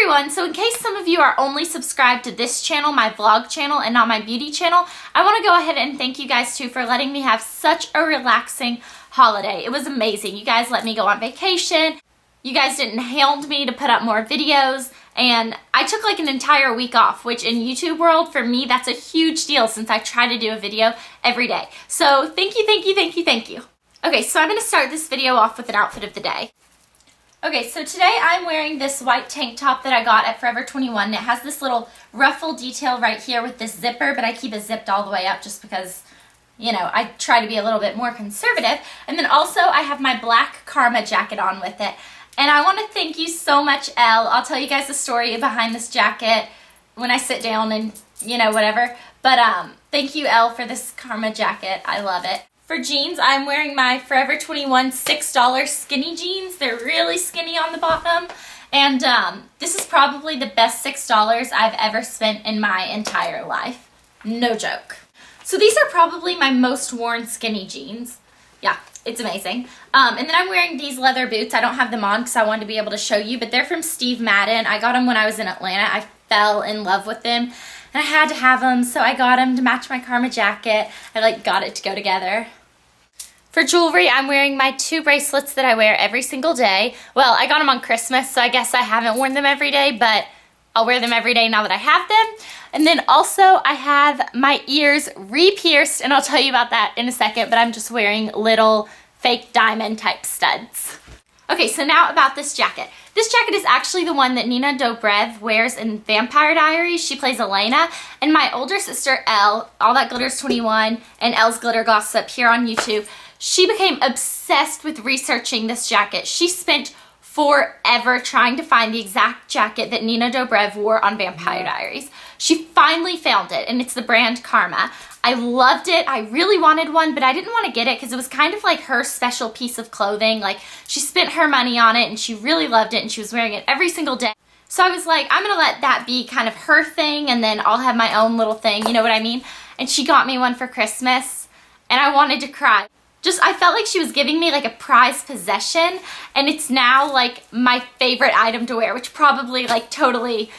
everyone, so in case some of you are only subscribed to this channel, my vlog channel, and not my beauty channel, I want to go ahead and thank you guys too for letting me have such a relaxing holiday. It was amazing. You guys let me go on vacation. You guys didn't hound me to put up more videos, and I took like an entire week off, which in YouTube world, for me, that's a huge deal since I try to do a video every day. So thank you, thank you, thank you, thank you. Okay, so I'm going to start this video off with an outfit of the day. Okay, so today I'm wearing this white tank top that I got at Forever 21. It has this little ruffle detail right here with this zipper, but I keep it zipped all the way up just because, you know, I try to be a little bit more conservative. And then also I have my black Krma jacket on with it. And I want to thank you so much, Elle. I'll tell you guys the story behind this jacket when I sit down and, you know, whatever. But thank you, Elle, for this Krma jacket. I love it. For jeans, I'm wearing my Forever 21 $6 skinny jeans. They're really skinny on the bottom. And this is probably the best $6 I've ever spent in my entire life. No joke. So these are probably my most worn skinny jeans. Yeah, it's amazing. And then I'm wearing these leather boots. I don't have them on because I wanted to be able to show you, but they're from Steve Madden. I got them when I was in Atlanta. I fell in love with them. And I had to have them, so I got them to match my Krma jacket. I like got it to go together. For jewelry, I'm wearing my 2 bracelets that I wear every single day. Well, I got them on Christmas, so I guess I haven't worn them every day, but I'll wear them every day now that I have them. And then also I have my ears re-pierced, and I'll tell you about that in a second, but I'm just wearing little fake diamond type studs. Okay, so now about this jacket. This jacket is actually the one that Nina Dobrev wears in Vampire Diaries. She plays Elena. And my older sister, Elle, All That Glitters 21, and Elle's Glitter Gossip here on YouTube, she became obsessed with researching this jacket. She spent forever trying to find the exact jacket that Nina Dobrev wore on Vampire Diaries. She finally found it, and it's the brand Krma. I loved it. I really wanted one, but I didn't want to get it because it was kind of like her special piece of clothing. Like, she spent her money on it, and she really loved it, and she was wearing it every single day. So I was like, I'm going to let that be kind of her thing, and then I'll have my own little thing, you know what I mean? And she got me one for Christmas, and I wanted to cry. I felt like she was giving me like a prized possession, and it's now like my favorite item to wear, which probably like totally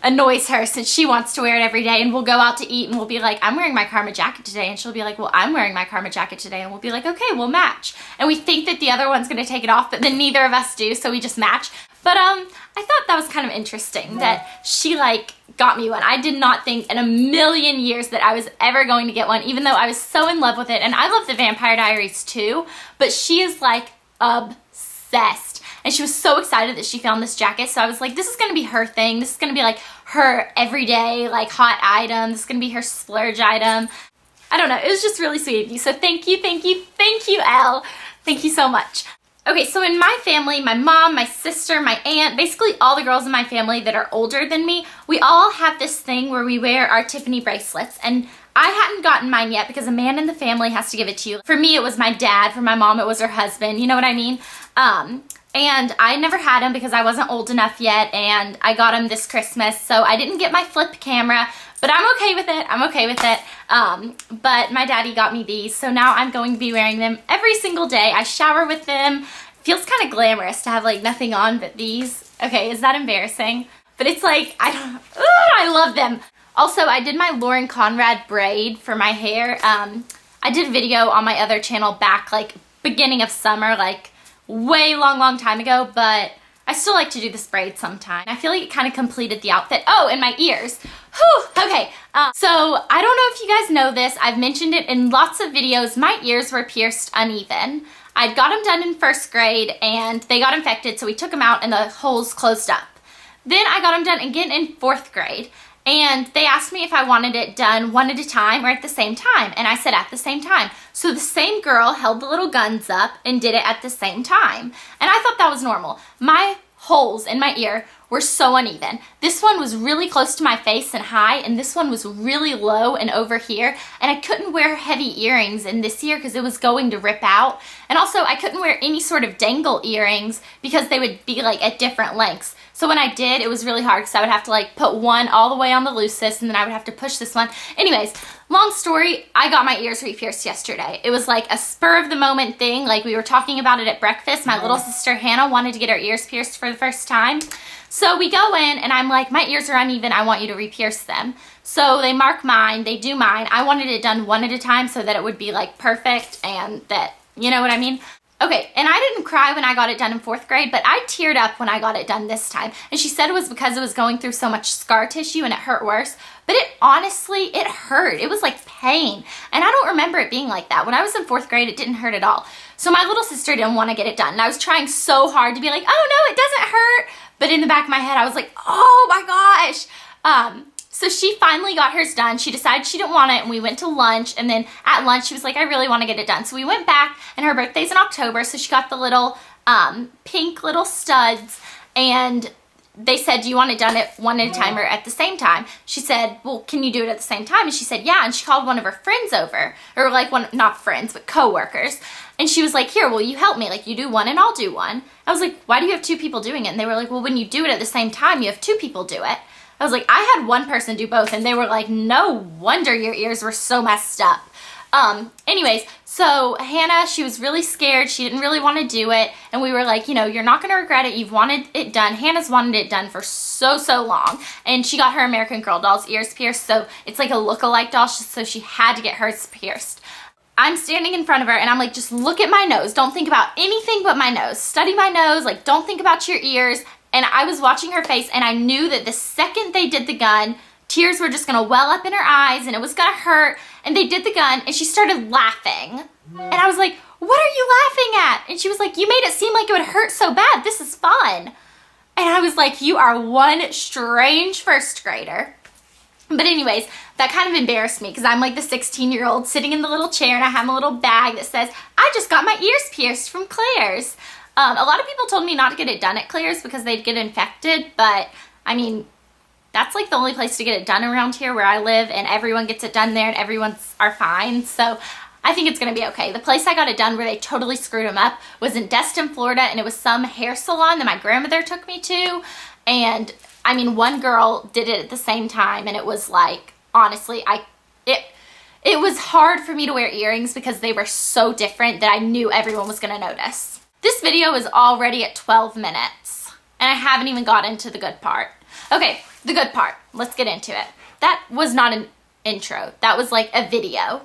annoys her since she wants to wear it every day, and we'll go out to eat and we'll be like, I'm wearing my Krma jacket today, and she'll be like, well, I'm wearing my Krma jacket today, and we'll be like, okay, we'll match. And we think that the other one's gonna take it off, but then neither of us do, so we just match. But I thought that was kind of interesting that she like got me one. I did not think in a million years that I was ever going to get one, even though I was so in love with it. And I love the Vampire Diaries too, but she is like obsessed. And she was so excited that she found this jacket. So I was like, this is gonna be her thing. This is gonna be like her everyday like hot item. This is gonna be her splurge item. I don't know, it was just really sweet of you. So thank you, thank you, thank you, Elle. Thank you so much. Okay, so in my family, my mom, my sister, my aunt, basically all the girls in my family that are older than me, we all have this thing where we wear our Tiffany bracelets. And I hadn't gotten mine yet because a man in the family has to give it to you. For me, it was my dad. For my mom, it was her husband. You know what I mean? And I never had him because I wasn't old enough yet, and I got him this Christmas. So I didn't get my flip camera, but I'm okay with it. I'm okay with it. But my daddy got me these, so now I'm going to be wearing them every single day. I shower with them. Feels kind of glamorous to have like nothing on but these. Okay, is that embarrassing? But it's like, I love them. Also, I did my Lauren Conrad braid for my hair. I did a video on my other channel back like beginning of summer, like way long time ago, but I still like to do this braid sometime. I feel like it kind of completed the outfit. Oh, and my ears. Whew, okay, so I don't know if you guys know this. I've mentioned it in lots of videos. My ears were pierced uneven. I got them done in 1st grade, and they got infected, so we took them out and the holes closed up. Then I got them done again in 4th grade, and they asked me if I wanted it done one at a time or at the same time, and I said at the same time. So the same girl held the little guns up and did it at the same time, and I thought that was normal. My holes in my ear were so uneven. This one was really close to my face and high, and this one was really low and over here, and I couldn't wear heavy earrings in this ear because it was going to rip out. And also I couldn't wear any sort of dangle earrings because they would be like at different lengths. So when I did, it was really hard because I would have to like put one all the way on the loosest, and then I would have to push this one. Anyways, Long story, I got my ears re-pierced yesterday. It was like a spur of the moment thing. Like we were talking about it at breakfast. My little sister Hannah wanted to get her ears pierced for the first time. So we go in and I'm like, my ears are uneven. I want you to re-pierce them. So they mark mine. They do mine. I wanted it done one at a time so that it would be like perfect and that, you know what I mean? Okay, and I didn't cry when I got it done in 4th grade, but I teared up when I got it done this time. And she said it was because it was going through so much scar tissue and it hurt worse. But it honestly, it hurt. It was like pain. And I don't remember it being like that. When I was in 4th grade, it didn't hurt at all. So my little sister didn't want to get it done. And I was trying so hard to be like, oh no, it doesn't hurt. But in the back of my head, I was like, oh my gosh. So she finally got hers done. She decided she didn't want it and we went to lunch, and then at lunch she was like, I really want to get it done. So we went back, and her birthday's in October, so she got the little pink little studs, and they said, do you want it done at one at a time or at the same time? She said, well, can you do it at the same time? And she said, yeah, and she called one of her friends over, or like one, not friends, but co-workers. And she was like, here, will you help me? Like, you do one and I'll do one. I was like, why do you have 2 people doing it? And they were like, well, when you do it at the same time, you have 2 people do it. I was like, I had one person do both, and they were like, no wonder your ears were so messed up. Anyways, so Hannah, she was really scared. She didn't really want to do it. And we were like, you know, you're not going to regret it. You've wanted it done. Hannah's wanted it done for so long. And she got her American Girl doll's ears pierced. So it's like a look-alike doll. So she had to get hers pierced. I'm standing in front of her and I'm like, just look at my nose. Don't think about anything but my nose. Study my nose. Like, don't think about your ears. And I was watching her face and I knew that the second they did the gun, tears were just gonna well up in her eyes and it was gonna hurt. And they did the gun and she started laughing. And I was like, what are you laughing at? And she was like, you made it seem like it would hurt so bad. This is fun. And I was like, you are one strange 1st grader. But anyways, that kind of embarrassed me because I'm like the 16-year-old sitting in the little chair and I have a little bag that says, I just got my ears pierced from Claire's. A lot of people told me not to get it done at Claire's because they'd get infected, but I mean, that's like the only place to get it done around here where I live, and everyone gets it done there and everyone's are fine, so I think it's gonna be okay. The place I got it done where they totally screwed them up was in Destin, Florida, and it was some hair salon that my grandmother took me to, and I mean, one girl did it at the same time, and it was like, honestly, it was hard for me to wear earrings because they were so different that I knew everyone was gonna notice. This video is already at 12 minutes, and I haven't even got into the good part. Okay, the good part. Let's get into it. That was not an intro. That was like a video.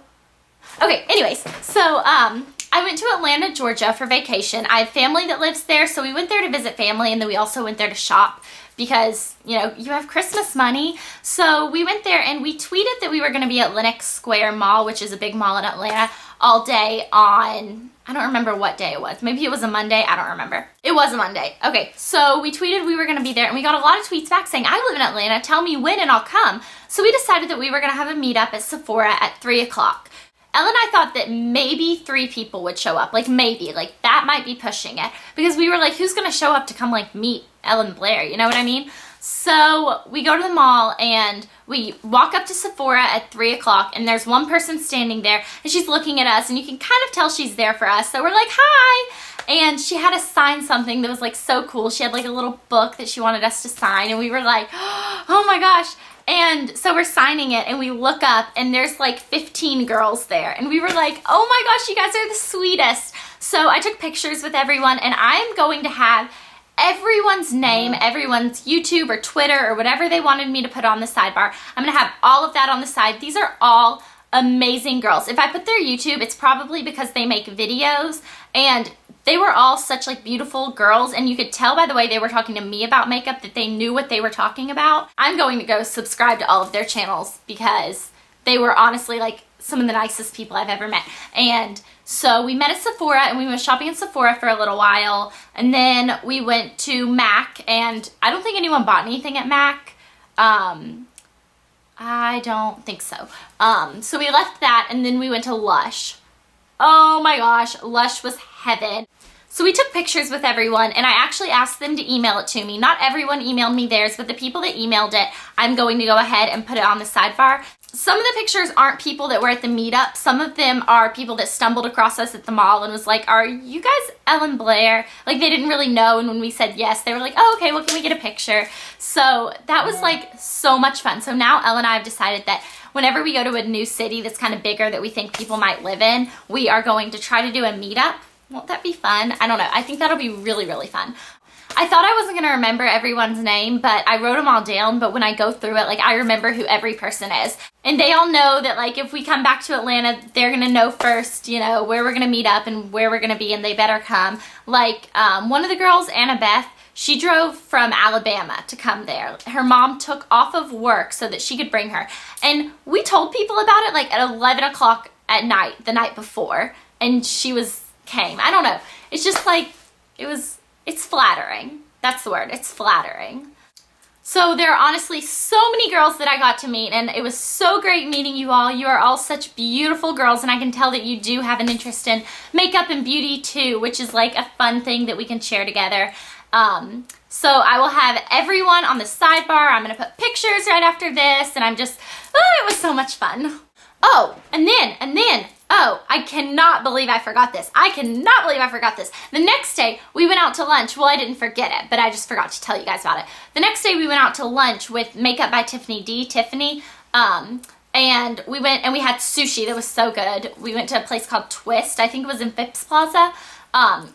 Okay, anyways, so I went to Atlanta, Georgia for vacation. I have family that lives there, so we went there to visit family, and then we also went there to shop because, you know, you have Christmas money. So we went there, and we tweeted that we were going to be at Lenox Square Mall, which is a big mall in Atlanta, all day on, I don't remember what day it was. Maybe it was a Monday. I don't remember. It was a Monday. Okay, so we tweeted we were going to be there, and we got a lot of tweets back saying, I live in Atlanta. Tell me when and I'll come. So we decided that we were going to have a meetup at Sephora at 3 o'clock. Elle and I thought that maybe 3 people would show up. Like maybe. Like that might be pushing it. Because we were like, who's going to show up to come like meet Elle and Blair? You know what I mean? So we go to the mall and we walk up to Sephora at 3 o'clock, and there's one person standing there and she's looking at us, and you can kind of tell she's there for us. So we're like, hi. And she had us sign something that was like so cool. She had like a little book that she wanted us to sign, and we were like, oh my gosh. And so we're signing it, and we look up and there's like 15 girls there, and we were like, oh my gosh, you guys are the sweetest. So I took pictures with everyone, and I'm going to have everyone's name, everyone's YouTube or Twitter or whatever they wanted me to put on the sidebar. I'm gonna have all of that on the side. These are all amazing girls. If I put their YouTube, it's probably because they make videos, and they were all such like beautiful girls, and you could tell by the way they were talking to me about makeup that they knew what they were talking about. I'm going to go subscribe to all of their channels because they were honestly like some of the nicest people I've ever met. And so we met at Sephora, and we went shopping at Sephora for a little while, and then we went to MAC, and I don't think anyone bought anything at MAC. I don't think so. So we left that, and then we went to Lush. Oh my gosh, Lush was heaven. So we took pictures with everyone, and I actually asked them to email it to me. Not everyone emailed me theirs, but the people that emailed it, I'm going to go ahead and put it on the sidebar. Some of the pictures aren't people that were at the meetup. Some of them are people that stumbled across us at the mall and was like, are you guys Elle and Blair? Like, they didn't really know, and when we said yes, they were like, oh, okay, well, can we get a picture? So that was like so much fun. So now Elle and I have decided that whenever we go to a new city that's kind of bigger that we think people might live in, we are going to try to do a meetup. Won't that be fun? I don't know. I think that'll be really, really fun. I thought I wasn't going to remember everyone's name, but I wrote them all down. But when I go through it, like, I remember who every person is. And they all know that, like, if we come back to Atlanta, they're going to know first, you know, where we're going to meet up and where we're going to be, and they better come. Like, one of the girls, AnnaBeth, she drove from Alabama to come there. Her mom took off of work so that she could bring her. And we told people about it, like, at 11 o'clock at night, the night before. And she came. I don't know. It's just like, it's flattering. That's the word. It's flattering. So there are honestly so many girls that I got to meet, and it was so great meeting you all. You are all such beautiful girls, and I can tell that you do have an interest in makeup and beauty too, which is like a fun thing that we can share together. So I will have everyone on the sidebar. I'm going to put pictures right after this, and I'm just, oh, it was so much fun. Oh, and then, oh, I cannot believe I forgot this. I cannot believe I forgot this. The next day, we went out to lunch. Well, I didn't forget it, but I just forgot to tell you guys about it. The next day, we went out to lunch with Makeup by Tiffany, and we went and we had sushi that was so good. We went to a place called Twist. I think it was in Phipps Plaza.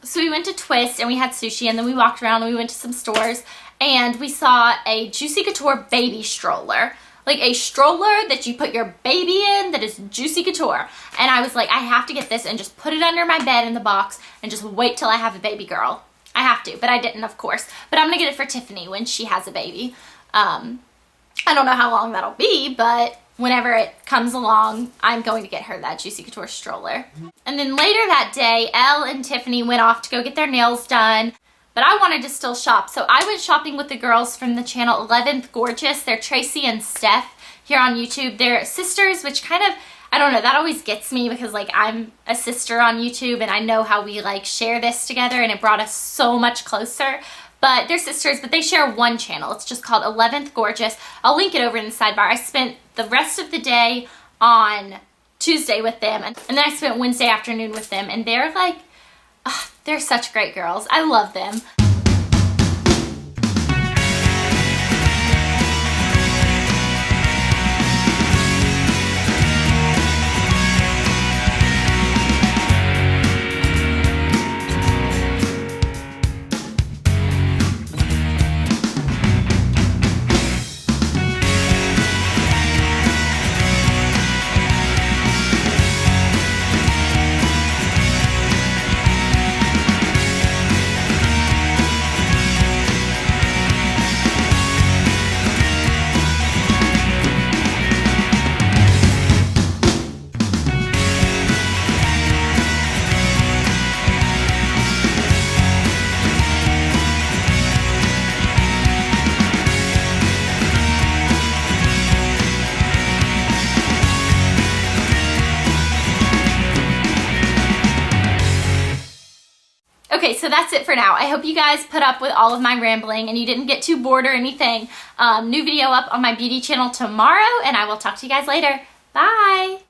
So we went to Twist and we had sushi, and then we walked around and we went to some stores, and we saw a Juicy Couture baby stroller. Like a stroller that you put your baby in that is Juicy Couture. And I was like, I have to get this and just put it under my bed in the box and just wait till I have a baby girl. I have to, but I didn't, of course. But I'm going to get it for Tiffany when she has a baby. I don't know how long that'll be, but whenever it comes along, I'm going to get her that Juicy Couture stroller. And then later that day, Elle and Tiffany went off to go get their nails done. But I wanted to still shop, so I went shopping with the girls from the channel 11th Gorgeous. They're Tracy and Steph here on YouTube. They're sisters, which kind of, I don't know, that always gets me because, like, I'm a sister on YouTube and I know how we, like, share this together, and it brought us so much closer. But they're sisters, but they share one channel. It's just called 11th Gorgeous. I'll link it over in the sidebar. I spent the rest of the day on Tuesday with them, and then I spent Wednesday afternoon with them, and they're like, they're such great girls. I love them. Okay, so that's it for now. I hope you guys put up with all of my rambling and you didn't get too bored or anything. New video up on my beauty channel tomorrow, and I will talk to you guys later. Bye!